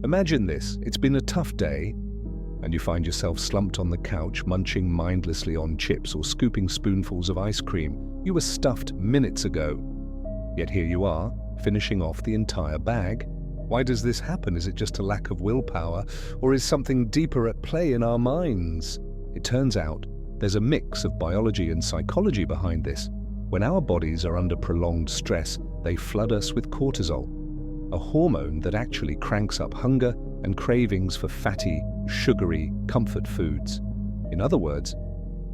Imagine this, it's been a tough day, and you find yourself slumped on the couch, munching mindlessly on chips or scooping spoonfuls of ice cream you were stuffed minutes ago. Yet here you are, finishing off the entire bag. Why does this happen? Is it just a lack of willpower, or is something deeper at play in our minds? It turns out there's a mix of biology and psychology behind this. When our bodies are under prolonged stress, they flood us with cortisol, a hormone that actually cranks up hunger and cravings for fatty, sugary, comfort foods. In other words,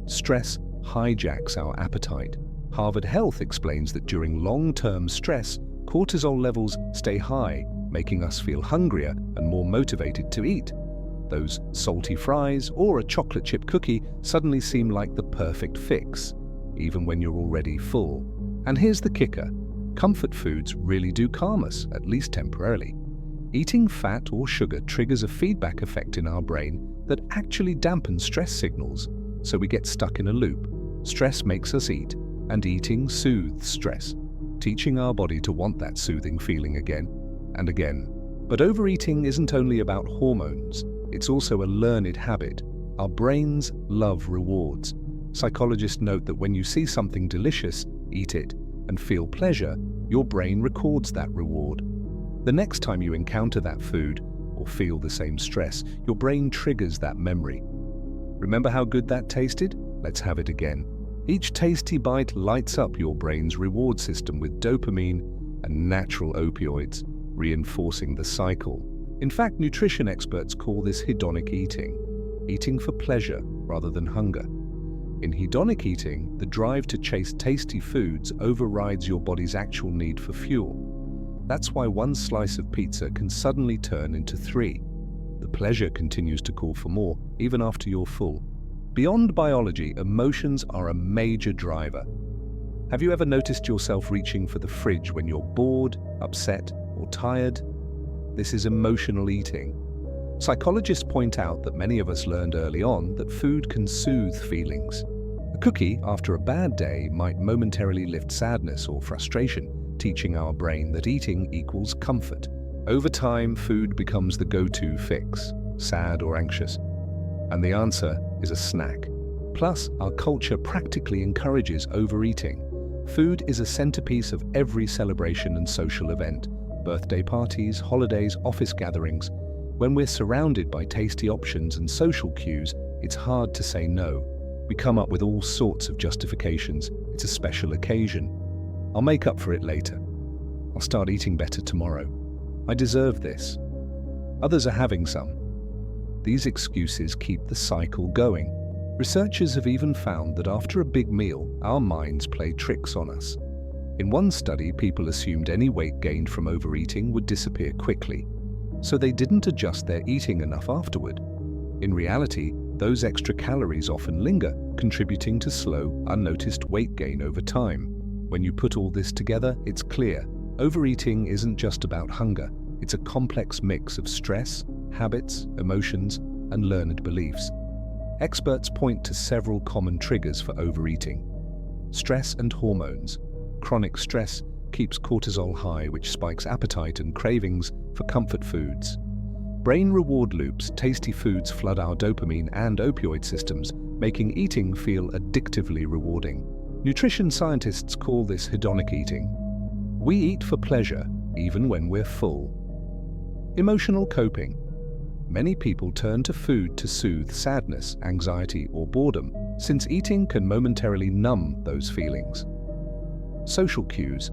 stress hijacks our appetite. Harvard Health explains that during long-term stress, cortisol levels stay high, making us feel hungrier and more motivated to eat. Those salty fries or a chocolate chip cookie suddenly seem like the perfect fix, even when you're already full. And here's the kicker. Comfort foods really do calm us, at least temporarily. Eating fat or sugar triggers a feedback effect in our brain that actually dampens stress signals, so we get stuck in a loop. Stress makes us eat, and eating soothes stress, teaching our body to want that soothing feeling again and again. But overeating isn't only about hormones, it's also a learned habit. Our brains love rewards. Psychologists note that when you see something delicious, eat it, and feel pleasure, your brain records that reward. The next time you encounter that food or feel the same stress, your brain triggers that memory. Remember how good that tasted? Let's have it again. Each tasty bite lights up your brain's reward system with dopamine and natural opioids, reinforcing the cycle. In fact, nutrition experts call this hedonic eating, eating for pleasure rather than hunger. In hedonic eating, the drive to chase tasty foods overrides your body's actual need for fuel. That's why one slice of pizza can suddenly turn into 3. The pleasure continues to call for more, even after you're full. Beyond biology, emotions are a major driver. Have you ever noticed yourself reaching for the fridge when you're bored, upset, or tired? This is emotional eating. Psychologists point out that many of us learned early on that food can soothe feelings. A cookie after a bad day might momentarily lift sadness or frustration, teaching our brain that eating equals comfort. Over time, food becomes the go-to fix, sad or anxious. And the answer is a snack. Plus, our culture practically encourages overeating. Food is a centerpiece of every celebration and social event. Birthday parties, holidays, office gatherings. When we're surrounded by tasty options and social cues, it's hard to say no. We come up with all sorts of justifications. It's a special occasion. I'll make up for it later. I'll start eating better tomorrow. I deserve this. Others are having some. These excuses keep the cycle going. Researchers have even found that after a big meal, our minds play tricks on us. In one study, people assumed any weight gained from overeating would disappear quickly, so they didn't adjust their eating enough afterward. In reality, those extra calories often linger, contributing to slow, unnoticed weight gain over time. When you put all this together, it's clear. Overeating isn't just about hunger. It's a complex mix of stress, habits, emotions, and learned beliefs. Experts point to several common triggers for overeating. Stress and hormones. Chronic stress keeps cortisol high, which spikes appetite and cravings for comfort foods. Brain reward loops. Tasty foods flood our dopamine and opioid systems, making eating feel addictively rewarding. Nutrition scientists call this hedonic eating. We eat for pleasure, even when we're full. Emotional coping. Many people turn to food to soothe sadness, anxiety, or boredom, since eating can momentarily numb those feelings. Social cues.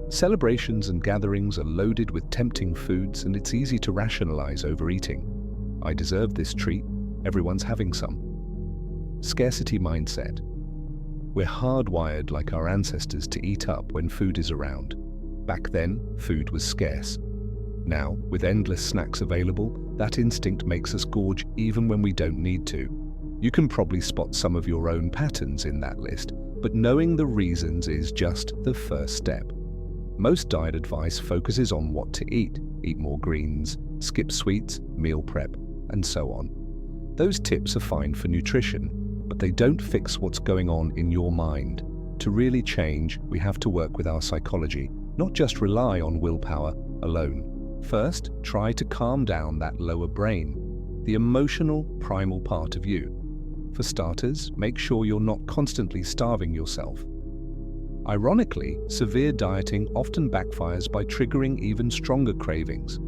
Celebrations and gatherings are loaded with tempting foods, and it's easy to rationalize overeating. I deserve this treat. Everyone's having some. Scarcity mindset. We're hardwired like our ancestors to eat up when food is around. Back then, food was scarce. Now, with endless snacks available, that instinct makes us gorge even when we don't need to. You can probably spot some of your own patterns in that list, but knowing the reasons is just the first step. Most diet advice focuses on what to eat more greens, skip sweets, meal prep, and so on. Those tips are fine for nutrition, but they don't fix what's going on in your mind. To really change, we have to work with our psychology, not just rely on willpower alone. First, try to calm down that lower brain, the emotional, primal part of you. For starters, make sure you're not constantly starving yourself. Ironically, severe dieting often backfires by triggering even stronger cravings.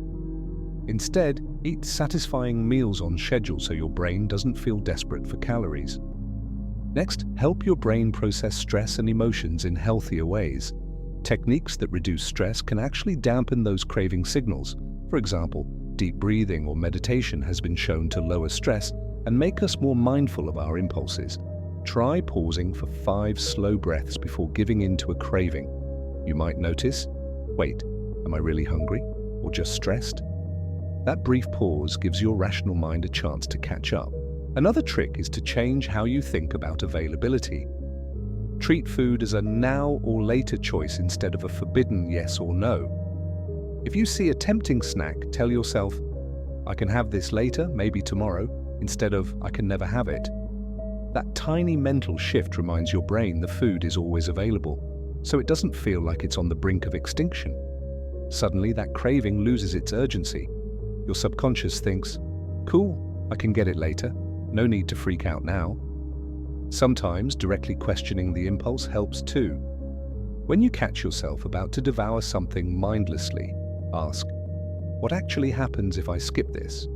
Instead, eat satisfying meals on schedule so your brain doesn't feel desperate for calories. Next, help your brain process stress and emotions in healthier ways. Techniques that reduce stress can actually dampen those craving signals. For example, deep breathing or meditation has been shown to lower stress and make us more mindful of our impulses. Try pausing for 5 slow breaths before giving in to a craving. You might notice, wait, am I really hungry or just stressed? That brief pause gives your rational mind a chance to catch up. Another trick is to change how you think about availability. Treat food as a now or later choice instead of a forbidden yes or no. If you see a tempting snack, tell yourself, I can have this later, maybe tomorrow, instead of I can never have it. That tiny mental shift reminds your brain the food is always available, so it doesn't feel like it's on the brink of extinction. Suddenly, that craving loses its urgency. Your subconscious thinks, cool, I can get it later, no need to freak out now. Sometimes directly questioning the impulse helps too. When you catch yourself about to devour something mindlessly, ask, what actually happens if I skip this?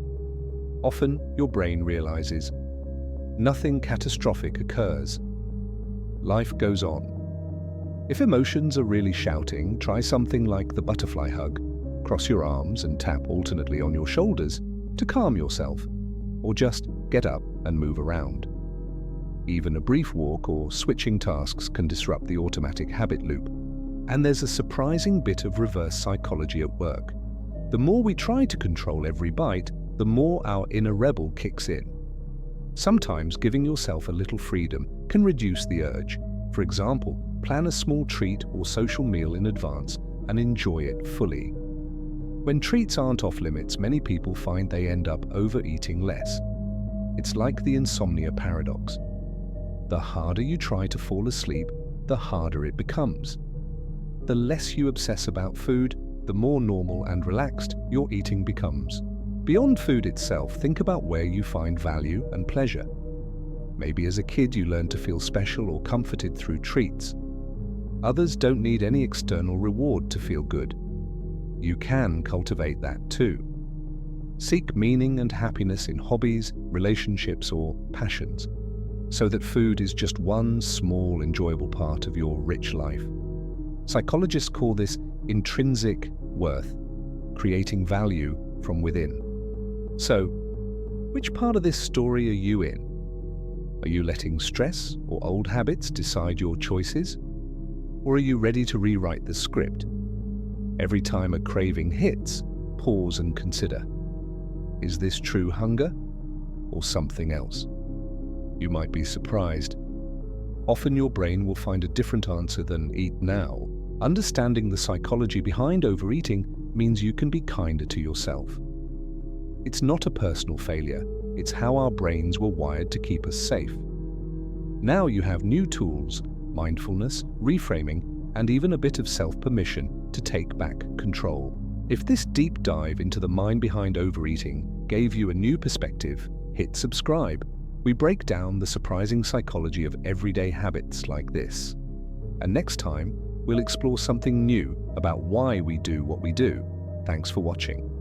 Often, your brain realizes, nothing catastrophic occurs. Life goes on. If emotions are really shouting, try something like the butterfly hug. Cross your arms and tap alternately on your shoulders to calm yourself, or just get up and move around. Even a brief walk or switching tasks can disrupt the automatic habit loop. And there's a surprising bit of reverse psychology at work. The more we try to control every bite, the more our inner rebel kicks in. Sometimes giving yourself a little freedom can reduce the urge. For example, plan a small treat or social meal in advance and enjoy it fully. When treats aren't off limits, many people find they end up overeating less. It's like the insomnia paradox. The harder you try to fall asleep, the harder it becomes. The less you obsess about food, the more normal and relaxed your eating becomes. Beyond food itself, think about where you find value and pleasure. Maybe as a kid you learned to feel special or comforted through treats. Others don't need any external reward to feel good. You can cultivate that too. Seek meaning and happiness in hobbies, relationships, or passions, so that food is just one small, enjoyable part of your rich life. Psychologists call this intrinsic worth, creating value from within. So, which part of this story are you in? Are you letting stress or old habits decide your choices? Or are you ready to rewrite the script? Every time a craving hits, pause and consider. Is this true hunger or something else? You might be surprised. Often your brain will find a different answer than eat now. Understanding the psychology behind overeating means you can be kinder to yourself. It's not a personal failure, it's how our brains were wired to keep us safe. Now you have new tools, mindfulness, reframing, and even a bit of self-permission to take back control. If this deep dive into the mind behind overeating gave you a new perspective, hit subscribe. We break down the surprising psychology of everyday habits like this. And next time, we'll explore something new about why we do what we do. Thanks for watching.